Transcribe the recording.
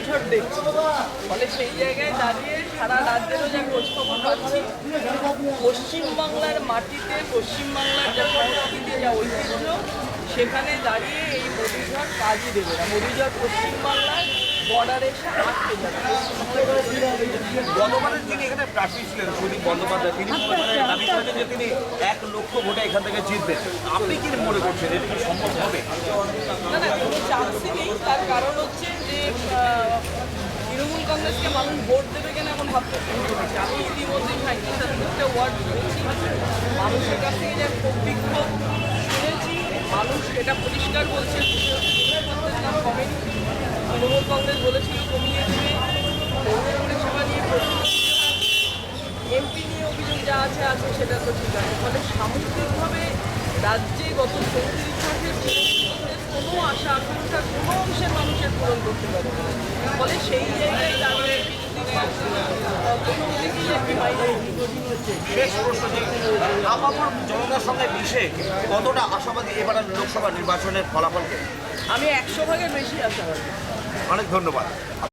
ঝড় দেখছি। ফলে সেই জায়গায় দাঁড়িয়ে সারা রাজ্যেরও যা খোঁজখবর পাচ্ছি, পশ্চিমবাংলার মাটিতে পশ্চিমবাংলার যা সংস্কৃতি, যা ঐতিহ্য, সেখানে দাঁড়িয়ে এই মধুঝড় কাজই দেবে না। মধুঝড় পশ্চিমবাংলার বর্ডারে এসে আটকে যাবে। গতবারের যিনি এখানে প্রার্থী ছিলেন সুদীপ বন্দ্যোপাধ্যায়, তিনি দাবি করেছেন যে তিনি 1 লক্ষ ভোটে এখান থেকে জিতবেন। আপনি কি মনে করছেন এটা কি সম্ভব হবে? না না, কোনো চান্সই নেই। তার কারণ হচ্ছে যে তৃণমূল কংগ্রেসকে মানুষ ভোট দেবে কেন এখন ভাবতে শুরু করেছে। আমি ইতিমধ্যেই 37টা ওয়ার্ড ঘুরেছি, মানুষের কাছ থেকে যে ক্ষোভ বিক্ষোভ শুনেছি, মানুষ এটা পরিষ্কার বলছে নাম কমেনি। তৃণমূল কংগ্রেস বলেছিল কমিয়ে দেবে, পৌর পরিষেবা নিয়ে প্রশ্ন, এমপি নিয়ে অভিযোগ যা আছে আছে সেটা তো ঠিক আছে। ফলে সামগ্রিকভাবে রাজ্যে গত 34 মাসের কোনো আশা আকাঙ্ক্ষা কোনো অংশের মানুষের পূরণ করতে পারে না। ফলে সেই জায়গায় দাঁড়িয়ে প্রথম থেকেই একটি বাইরে দীর্ঘদিন হচ্ছে। শেষ প্রশ্ন, যে আপামর জনতার সঙ্গে মিশে কতটা আশাবাদী এবারের লোকসভা নির্বাচনের ফলাফলকে? আমি 100 ভাগের বেশি আশাবাদী। অনেক ধন্যবাদ।